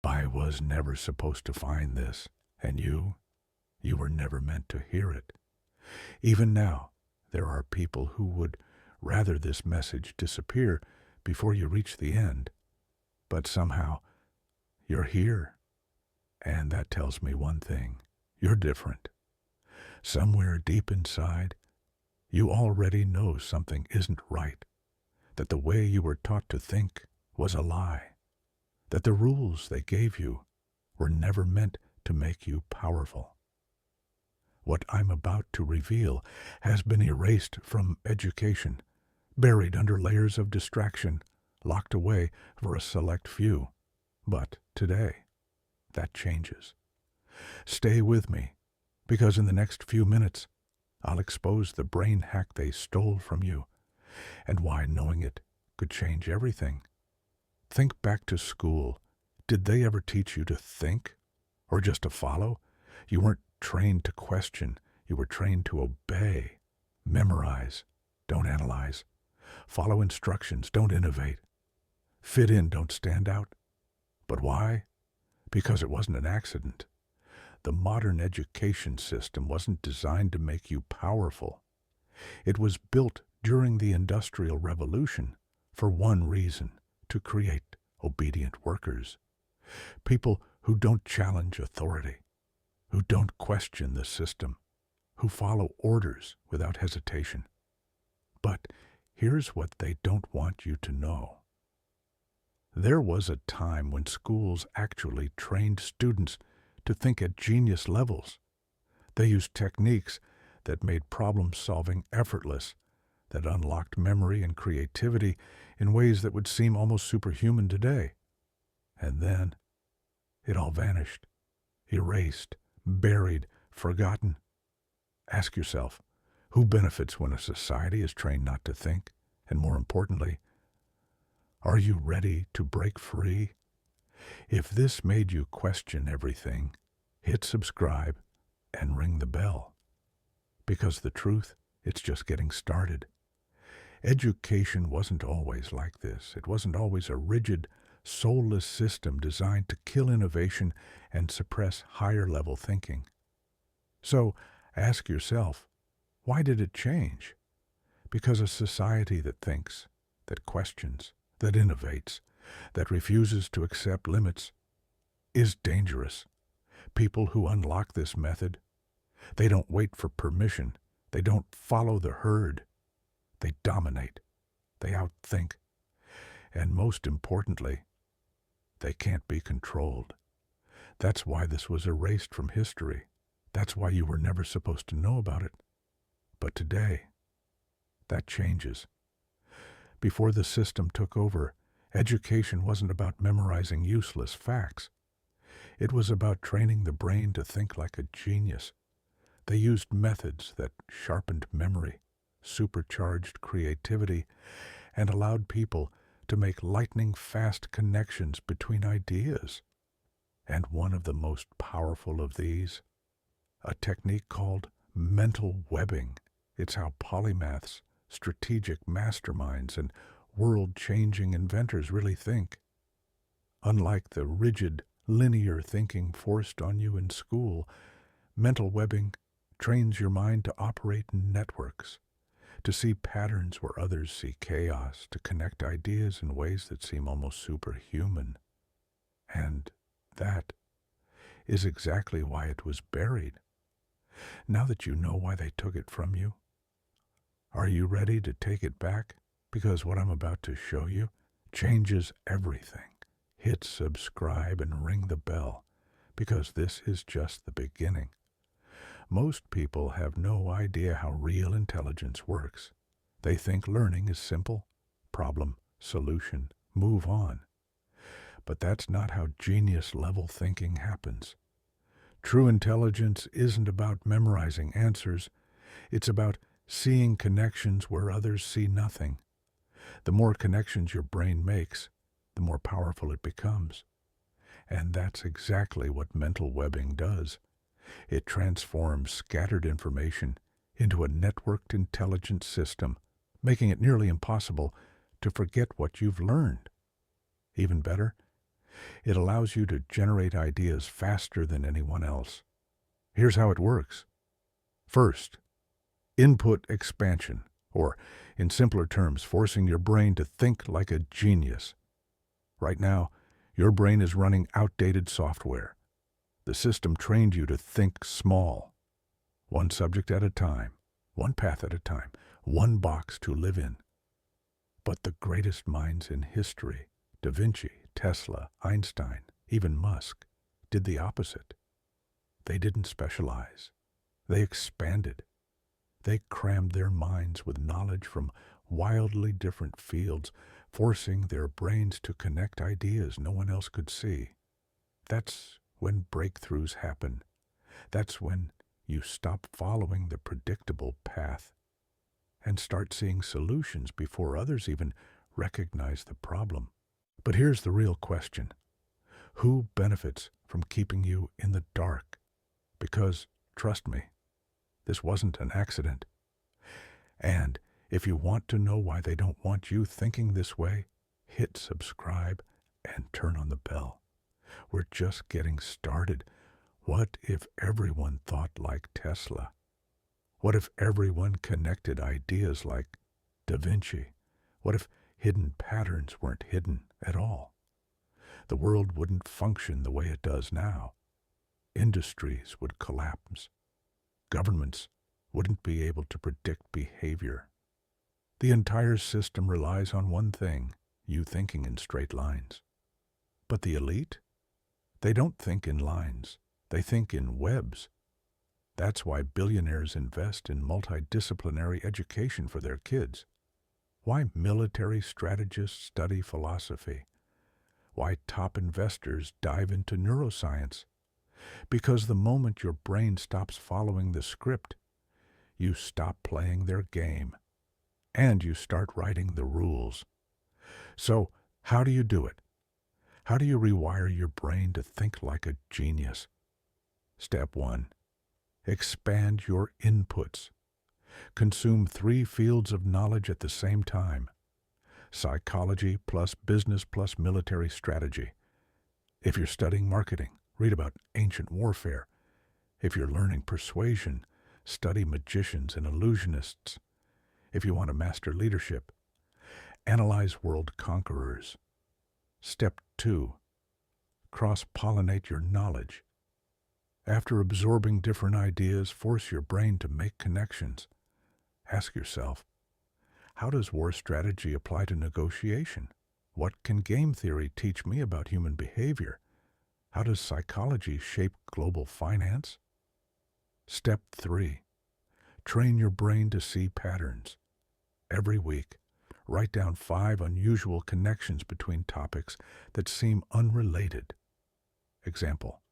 I was never supposed to find this, and you were never meant to hear it. Even now, there are people who would rather this message disappear before you reach the end. But somehow, you're here, and that tells me one thing. You're different. Somewhere deep inside, you already know something isn't right, that the way you were taught to think was a lie, that the rules they gave you were never meant to make you powerful. What I'm about to reveal has been erased from education, buried under layers of distraction, locked away for a select few. But today, that changes. Stay with me, because in the next few minutes, I'll expose the brain hack they stole from you, and why knowing it could change everything. Think back to school. Did they ever teach you to think, or just to follow? You weren't trained to question. You were trained to obey. Memorize. Don't analyze. Follow instructions. Don't innovate. Fit in. Don't stand out. But why? Because it wasn't an accident. The modern education system wasn't designed to make you powerful. It was built during the Industrial Revolution for one reason: to create obedient workers. People who don't challenge authority, who don't question the system, who follow orders without hesitation. But here's what they don't want you to know. There was a time when schools actually trained students to think at genius levels. They used techniques that made problem-solving effortless, that unlocked memory and creativity in ways that would seem almost superhuman today. And then it all vanished, erased, buried, forgotten. Ask yourself, who benefits when a society is trained not to think? And more importantly, are you ready to break free? If this made you question everything, hit subscribe and ring the bell. Because the truth, it's just getting started. Education wasn't always like this. It wasn't always a rigid, soulless system designed to kill innovation and suppress higher-level thinking. So ask yourself, why did it change? Because a society that thinks, that questions, that innovates, that refuses to accept limits is dangerous. People who unlock this method, they don't wait for permission. They don't follow the herd. They dominate. They outthink. And most importantly, they can't be controlled. That's why this was erased from history. That's why you were never supposed to know about it. But today, that changes. Before the system took over, education wasn't about memorizing useless facts. It was about training the brain to think like a genius. They used methods that sharpened memory, supercharged creativity, and allowed people to make lightning-fast connections between ideas. And one of the most powerful of these, a technique called mental webbing. It's how polymaths, strategic masterminds, and world-changing inventors really think. Unlike the rigid, linear thinking forced on you in school, mental webbing trains your mind to operate in networks, to see patterns where others see chaos, to connect ideas in ways that seem almost superhuman. And that is exactly why it was buried. Now that you know why they took it from you, are you ready to take it back? Because what I'm about to show you changes everything. Hit subscribe and ring the bell, because this is just the beginning. Most people have no idea how real intelligence works. They think learning is simple. Problem, solution, move on. But that's not how genius-level thinking happens. True intelligence isn't about memorizing answers. It's about seeing connections where others see nothing. The more connections your brain makes, the more powerful it becomes. And that's exactly what mental webbing does. It transforms scattered information into a networked intelligent system, making it nearly impossible to forget what you've learned. Even better, It allows you to generate ideas faster than anyone else. Here's how it works. First, input expansion, or in simpler terms, forcing your brain to think like a genius. Right now, your brain is running outdated software. The system trained you to think small, one subject at a time, one path at a time, one box to live in. But the greatest minds in history, Da Vinci, Tesla, Einstein, even Musk, did the opposite. They didn't specialize. They expanded. They crammed their minds with knowledge from wildly different fields, forcing their brains to connect ideas no one else could see. That's when breakthroughs happen. That's when you stop following the predictable path and start seeing solutions before others even recognize the problem. But here's the real question. Who benefits from keeping you in the dark? Because, trust me, this wasn't an accident. And if you want to know why they don't want you thinking this way, hit subscribe and turn on the bell. We're just getting started. What if everyone thought like Tesla? What if everyone connected ideas like Da Vinci? What if hidden patterns weren't hidden at all? The world wouldn't function the way it does now. Industries would collapse. Governments wouldn't be able to predict behavior. The entire system relies on one thing, you thinking in straight lines. But the elite? They don't think in lines. They think in webs. That's why billionaires invest in multidisciplinary education for their kids. Why military strategists study philosophy. Why top investors dive into neuroscience. Because the moment your brain stops following the script, you stop playing their game, and you start writing the rules. So, how do you do it? How do you rewire your brain to think like a genius? Step 1. Expand your inputs. Consume 3 fields of knowledge at the same time. Psychology plus business plus military strategy. If you're studying marketing, read about ancient warfare. If you're learning persuasion, study magicians and illusionists. If you want to master leadership, analyze world conquerors. Step 2. Cross-pollinate your knowledge. After absorbing different ideas, force your brain to make connections. Ask yourself, how does war strategy apply to negotiation? What can game theory teach me about human behavior? How does psychology shape global finance? Step 3. Train your brain to see patterns. Every week, write down 5 unusual connections between topics that seem unrelated. Example: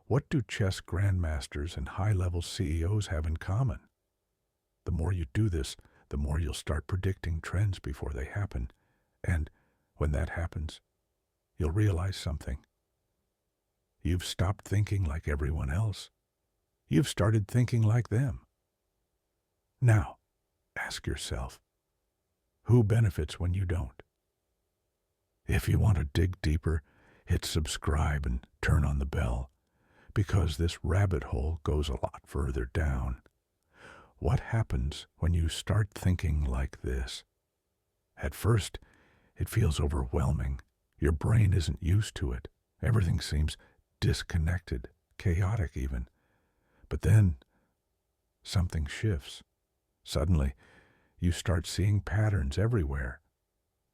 what do chess grandmasters and high-level CEOs have in common? The more you do this, the more you'll start predicting trends before they happen. And when that happens, you'll realize something. You've stopped thinking like everyone else. You've started thinking like them. Now, ask yourself, who benefits when you don't? If you want to dig deeper, hit subscribe and turn on the bell, because this rabbit hole goes a lot further down. What happens when you start thinking like this? At first, it feels overwhelming. Your brain isn't used to it. Everything seems disconnected, chaotic even. But then, something shifts. Suddenly, you start seeing patterns everywhere.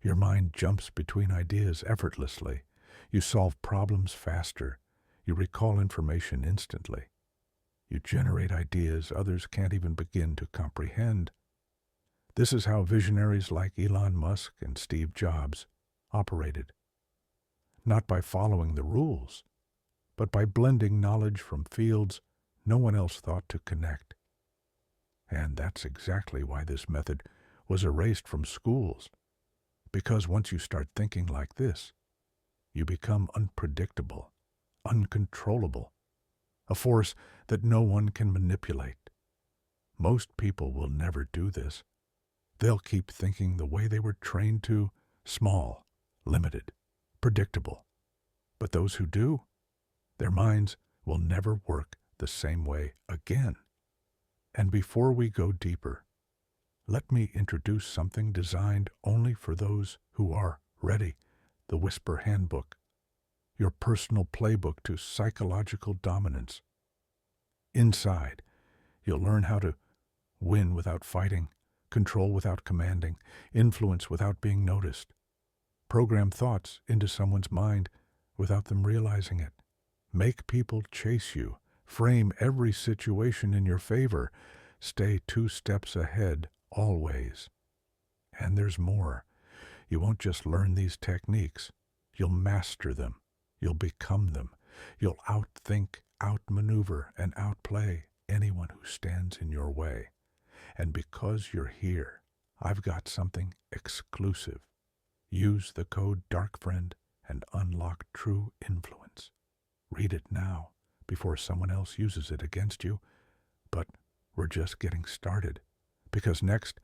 Your mind jumps between ideas effortlessly. You solve problems faster. You recall information instantly. You generate ideas others can't even begin to comprehend. This is how visionaries like Elon Musk and Steve Jobs operated. Not by following the rules, but by blending knowledge from fields no one else thought to connect. And that's exactly why this method was erased from schools. Because once you start thinking like this, you become unpredictable, uncontrollable, a force that no one can manipulate. Most people will never do this. They'll keep thinking the way they were trained to, small, limited, predictable. But those who do, their minds will never work the same way again. And before we go deeper, let me introduce something designed only for those who are ready, the Whisper Handbook, your personal playbook to psychological dominance. Inside, you'll learn how to win without fighting, control without commanding, influence without being noticed, program thoughts into someone's mind without them realizing it, make people chase you, frame every situation in your favor, stay 2 steps ahead always. And there's more. You won't just learn these techniques. You'll master them. You'll become them. You'll outthink, outmaneuver, and outplay anyone who stands in your way. And because you're here, I've got something exclusive. Use the code DARKFRIEND and unlock true influence. Read it now before someone else uses it against you. But we're just getting started, because next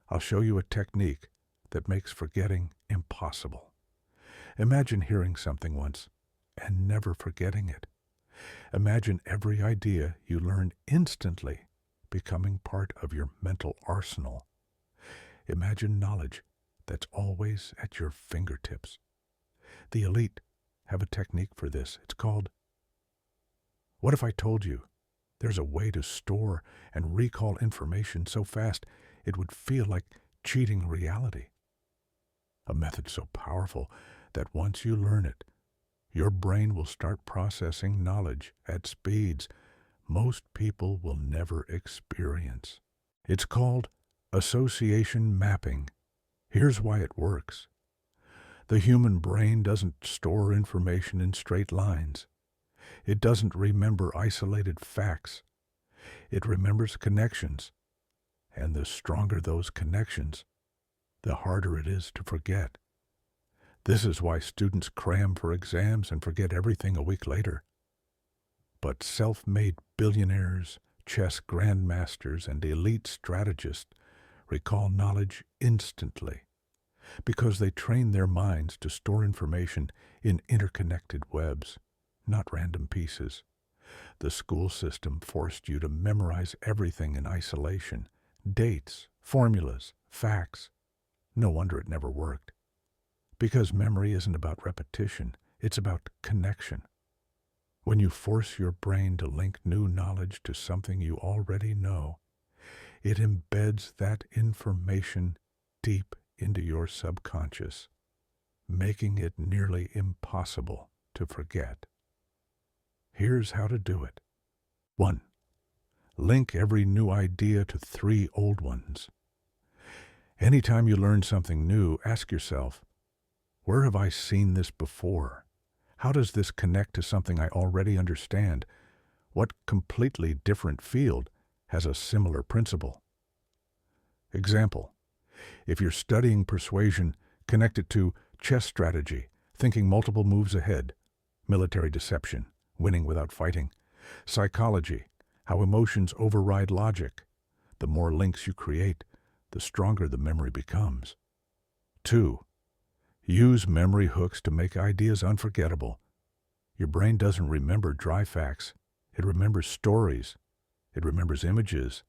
I'll show you a technique that makes forgetting impossible. Imagine hearing something once and never forgetting it. Imagine every idea you learned instantly becoming part of your mental arsenal. Imagine knowledge that's always at your fingertips. The elite have a technique for this. It's called, what if I told you there's a way to store and recall information so fast it would feel like cheating reality? A method so powerful that once you learn it, your brain will start processing knowledge at speeds most people will never experience. It's called association mapping. Here's why it works. The human brain doesn't store information in straight lines. It doesn't remember isolated facts. It remembers connections. And the stronger those connections, the harder it is to forget. This is why students cram for exams and forget everything a week later. But self-made billionaires, chess grandmasters, and elite strategists recall knowledge instantly because they train their minds to store information in interconnected webs, not random pieces. The school system forced you to memorize everything in isolation, dates, formulas, facts. No wonder it never worked. Because memory isn't about repetition, it's about connection. When you force your brain to link new knowledge to something you already know, it embeds that information deep into your subconscious, making it nearly impossible to forget. Here's how to do it. 1. Link every new idea to 3 old ones. Anytime you learn something new, ask yourself, where have I seen this before? How does this connect to something I already understand? What completely different field has a similar principle? Example, if you're studying persuasion, connect it to chess strategy, thinking multiple moves ahead, military deception, winning without fighting, psychology, how emotions override logic. The more links you create, the stronger the memory becomes. 2. Use memory hooks to make ideas unforgettable. Your brain doesn't remember dry facts. It remembers stories. It remembers images.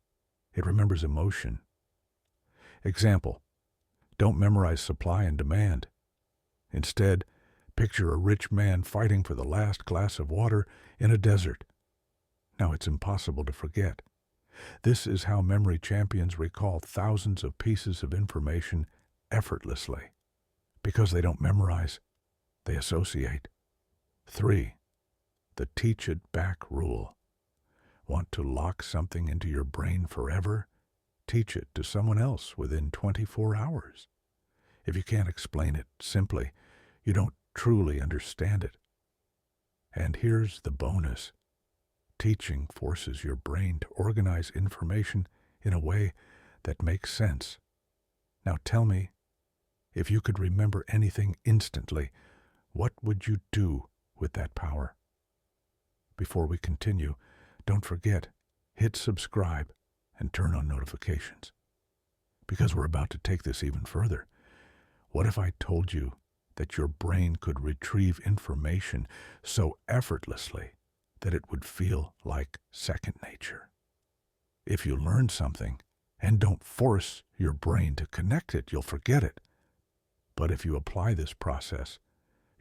It remembers emotion. Example, don't memorize supply and demand. Instead, picture a rich man fighting for the last glass of water in a desert. Now it's impossible to forget. This is how memory champions recall thousands of pieces of information effortlessly. Because they don't memorize, they associate. 3. The teach it back rule. Want to lock something into your brain forever? Teach it to someone else within 24 hours. If you can't explain it simply, you don't truly understand it. And here's the bonus. Teaching forces your brain to organize information in a way that makes sense. Now tell me, if you could remember anything instantly, what would you do with that power? Before we continue, don't forget, hit subscribe and turn on notifications. Because we're about to take this even further. What if I told you that your brain could retrieve information so effortlessly that it would feel like second nature. If you learn something and don't force your brain to connect it, you'll forget it. But if you apply this process,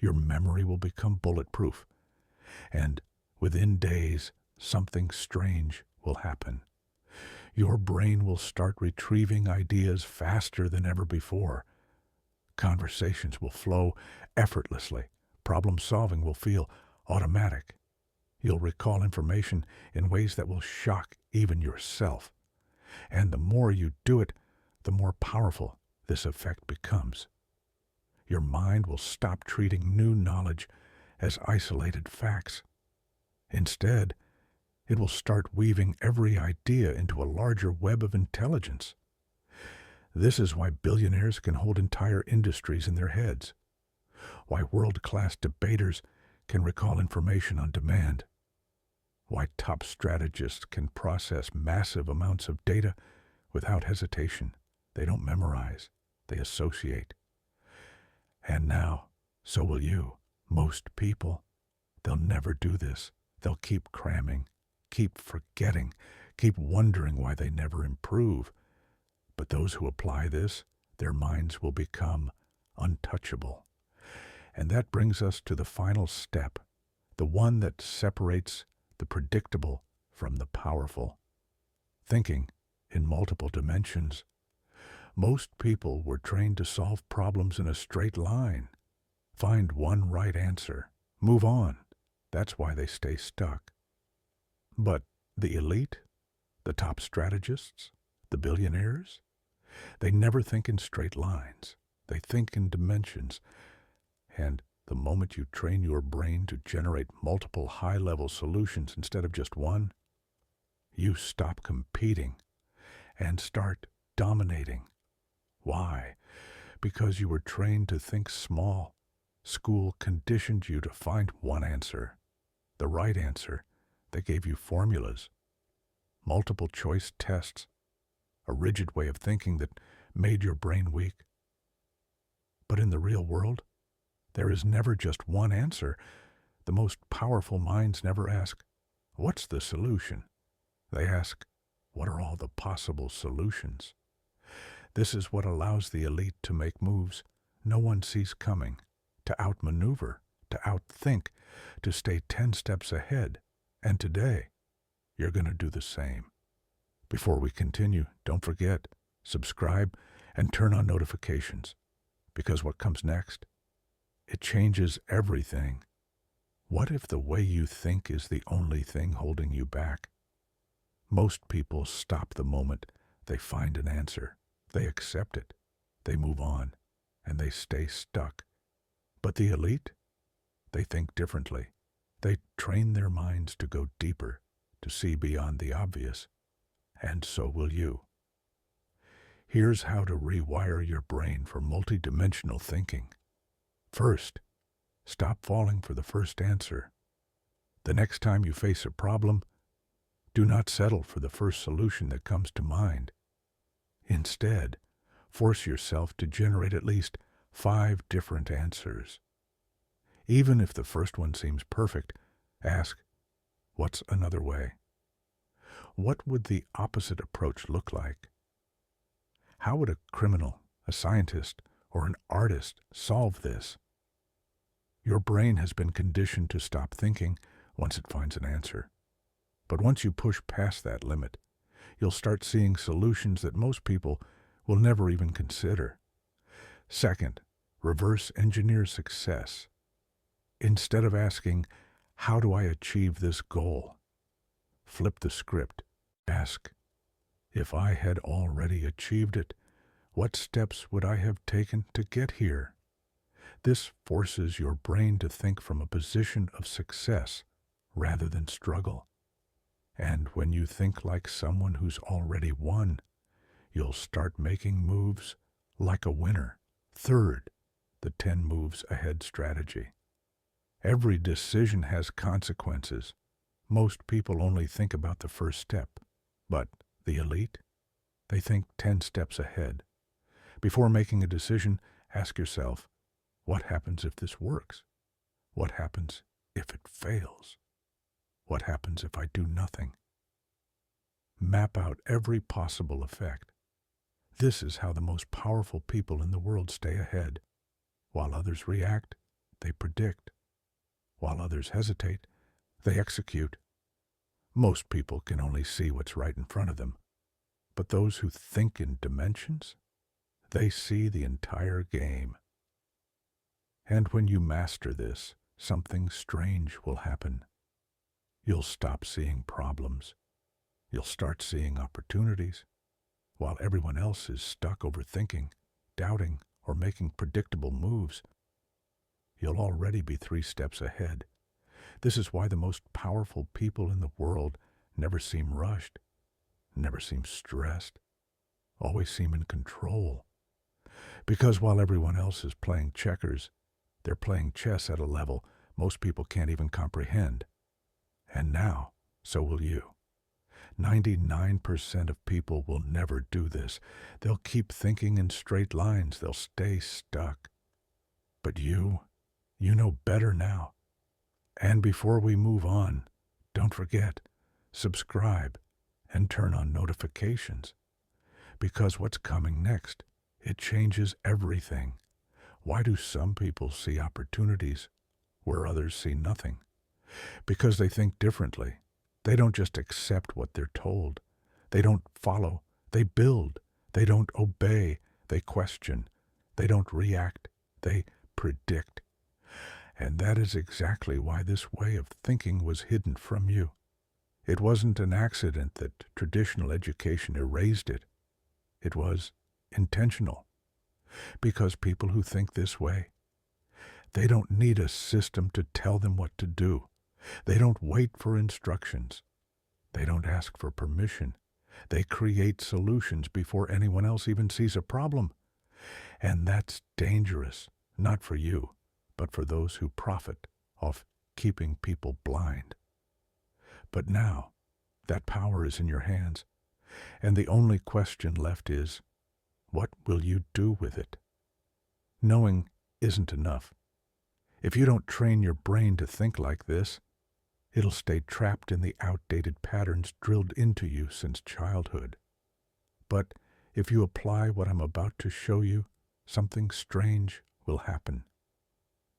your memory will become bulletproof, and within days, something strange will happen. Your brain will start retrieving ideas faster than ever before. Conversations will flow effortlessly. Problem solving will feel automatic. You'll recall information in ways that will shock even yourself. And the more you do it, the more powerful this effect becomes. Your mind will stop treating new knowledge as isolated facts. Instead, it will start weaving every idea into a larger web of intelligence. This is why billionaires can hold entire industries in their heads, why world-class debaters can recall information on demand, why top strategists can process massive amounts of data without hesitation. They don't memorize, they associate. And now, so will you. Most people, they'll never do this. They'll keep cramming, keep forgetting, keep wondering why they never improve. But those who apply this, their minds will become untouchable. And that brings us to the final step, the one that separates the predictable from the powerful. Thinking in multiple dimensions. Most people were trained to solve problems in a straight line. Find one right answer. Move on. That's why they stay stuck. But the elite, the top strategists, the billionaires, they never think in straight lines. They think in dimensions. And the moment you train your brain to generate multiple high-level solutions instead of just one, you stop competing and start dominating. Why? Because you were trained to think small. School conditioned you to find one answer, the right answer. They gave you formulas, multiple choice tests, a rigid way of thinking that made your brain weak. But in the real world, there is never just one answer. The most powerful minds never ask, "What's the solution?" They ask, "What are all the possible solutions?" This is what allows the elite to make moves no one sees coming, to outmaneuver, to outthink, to stay 10 steps ahead. And today, you're going to do the same. Before we continue, don't forget, subscribe and turn on notifications, because what comes next, it changes everything. What if the way you think is the only thing holding you back? Most people stop the moment they find an answer. They accept it, they move on, and they stay stuck. But the elite, they think differently. They train their minds to go deeper, to see beyond the obvious. And so will you. Here's how to rewire your brain for multidimensional thinking. First, stop falling for the first answer. The next time you face a problem, do not settle for the first solution that comes to mind. Instead, force yourself to generate at least 5 different answers. Even if the first one seems perfect, ask, what's another way? What would the opposite approach look like? How would a criminal, a scientist, or an artist solve this? Your brain has been conditioned to stop thinking once it finds an answer. But once you push past that limit, you'll start seeing solutions that most people will never even consider. Second, reverse engineer success. Instead of asking, how do I achieve this goal? Flip the script. Ask, if I had already achieved it, what steps would I have taken to get here? This forces your brain to think from a position of success rather than struggle. And when you think like someone who's already won, you'll start making moves like a winner. Third, the 10 moves ahead strategy. Every decision has consequences. Most people only think about the first step, but the elite, they think 10 steps ahead. Before making a decision, ask yourself, What happens if this works? What happens if it fails? What happens if I do nothing? Map out every possible effect. This is how the most powerful people in the world stay ahead. While others react, they predict. While others hesitate, they execute. Most people can only see what's right in front of them, but those who think in dimensions, they see the entire game. And when you master this, something strange will happen. You'll stop seeing problems. You'll start seeing opportunities, while everyone else is stuck overthinking, doubting, or making predictable moves. You'll already be 3 steps ahead. This is why the most powerful people in the world never seem rushed, never seem stressed, always seem in control. Because while everyone else is playing checkers, they're playing chess at a level most people can't even comprehend. And now, so will you. 99% of people will never do this. They'll keep thinking in straight lines. They'll stay stuck. But you know better now. And before we move on, don't forget, subscribe and turn on notifications. Because what's coming next, it changes everything. Why do some people see opportunities where others see nothing? Because they think differently. They don't just accept what they're told. They don't follow. They build. They don't obey. They question. They don't react. They predict. And that is exactly why this way of thinking was hidden from you. It wasn't an accident that traditional education erased it. It was intentional. Because people who think this way, they don't need a system to tell them what to do. They don't wait for instructions. They don't ask for permission. They create solutions before anyone else even sees a problem. And that's dangerous, not for you, but for those who profit off keeping people blind. But now, that power is in your hands, and the only question left is, what will you do with it? Knowing isn't enough. If you don't train your brain to think like this, it'll stay trapped in the outdated patterns drilled into you since childhood. But if you apply what I'm about to show you, something strange will happen.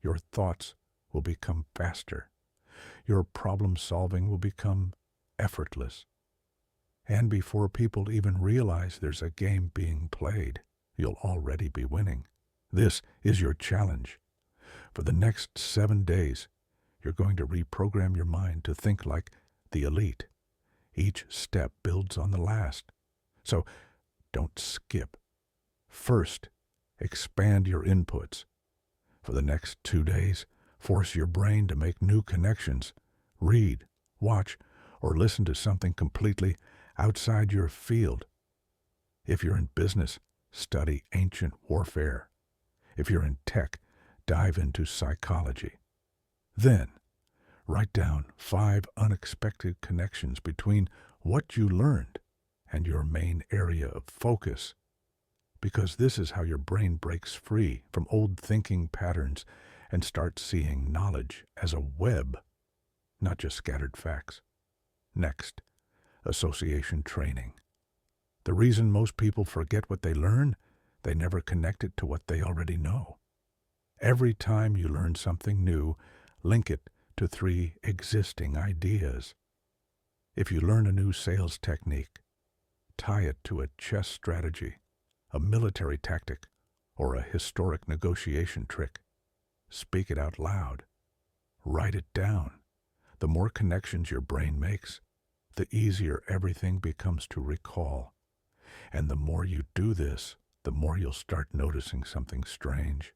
Your thoughts will become faster. Your problem-solving will become effortless. And before people even realize there's a game being played, you'll already be winning. This is your challenge. For the next 7 days, you're going to reprogram your mind to think like the elite. Each step builds on the last. So don't skip. First, expand your inputs. For the next 2 days, force your brain to make new connections. Read, watch, or listen to something completely outside your field. If you're in business, study ancient warfare. If you're in tech, dive into psychology. Then, write down 5 unexpected connections between what you learned and your main area of focus. Because this is how your brain breaks free from old thinking patterns and starts seeing knowledge as a web, not just scattered facts. Next, association training. The reason most people forget what they learn, they never connect it to what they already know. Every time you learn something new, link it to 3 existing ideas. If you learn a new sales technique, tie it to a chess strategy, a military tactic, or a historic negotiation trick. Speak it out loud. Write it down. The more connections your brain makes, the easier everything becomes to recall. And the more you do this, the more you'll start noticing something strange.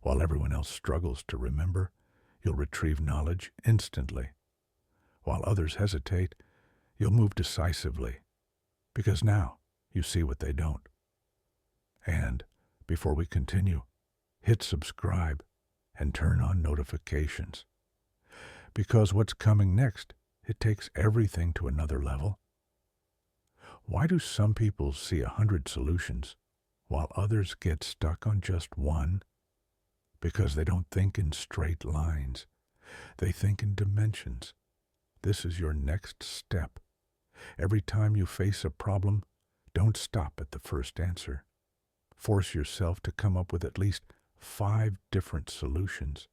While everyone else struggles to remember, you'll retrieve knowledge instantly. While others hesitate, you'll move decisively, because now you see what they don't. And before we continue, hit subscribe and turn on notifications. Because what's coming next, it takes everything to another level. Why do some people see 100 solutions, while others get stuck on just one? because they don't think in straight lines. They think in dimensions. This is your next step. Every time you face a problem, don't stop at the first answer. Force yourself to come up with at least 5 different solutions,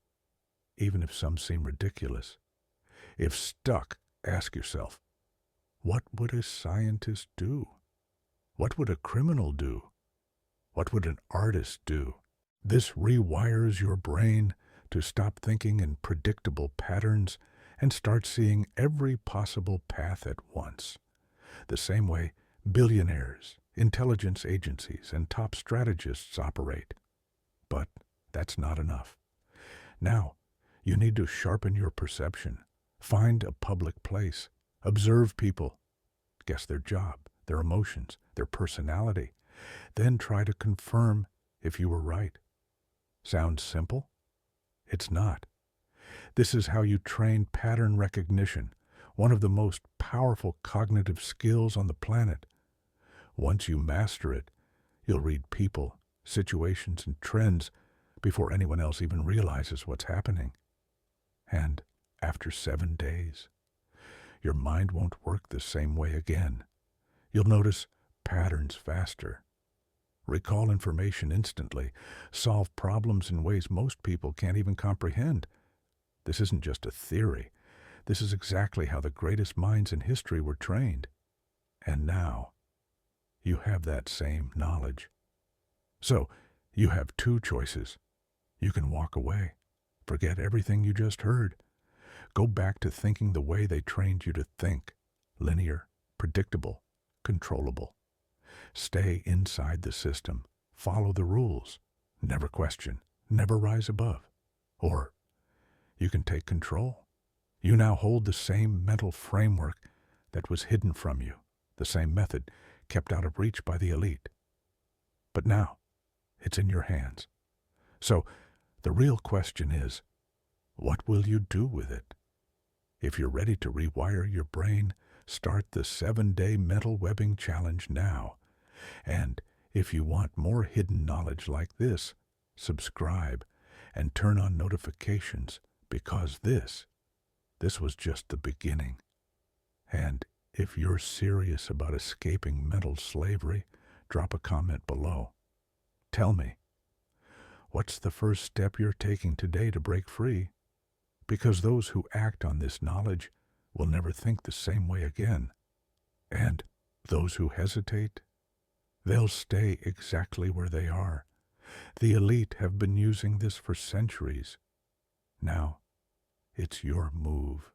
even if some seem ridiculous. If stuck, ask yourself, what would a scientist do? What would a criminal do? What would an artist do? This rewires your brain to stop thinking in predictable patterns and start seeing every possible path at once. The same way billionaires, intelligence agencies, and top strategists operate. But that's not enough. Now, you need to sharpen your perception. Find a public place. Observe people. Guess their job, their emotions, their personality. Then try to confirm if you were right. Sounds simple? It's not. This is how you train pattern recognition, one of the most powerful cognitive skills on the planet. Once you master it, you'll read people, situations, and trends before anyone else even realizes what's happening. And after 7 days, your mind won't work the same way again. You'll notice patterns faster, recall information instantly, solve problems in ways most people can't even comprehend. This isn't just a theory. This is exactly how the greatest minds in history were trained. And now, you have that same knowledge. So, you have 2 choices. You can walk away, forget everything you just heard. Go back to thinking the way they trained you to think, linear, predictable, controllable. Stay inside the system, follow the rules, never question, never rise above. Or you can take control. You now hold the same mental framework that was hidden from you, the same method kept out of reach by the elite. But now, it's in your hands. So, the real question is, what will you do with it? If you're ready to rewire your brain, start the 7-day mental webbing challenge now. And if you want more hidden knowledge like this, subscribe and turn on notifications, because this was just the beginning. And if you're serious about escaping mental slavery, drop a comment below. Tell me, what's the first step you're taking today to break free? Because those who act on this knowledge will never think the same way again. And those who hesitate, they'll stay exactly where they are. The elite have been using this for centuries. Now, it's your move.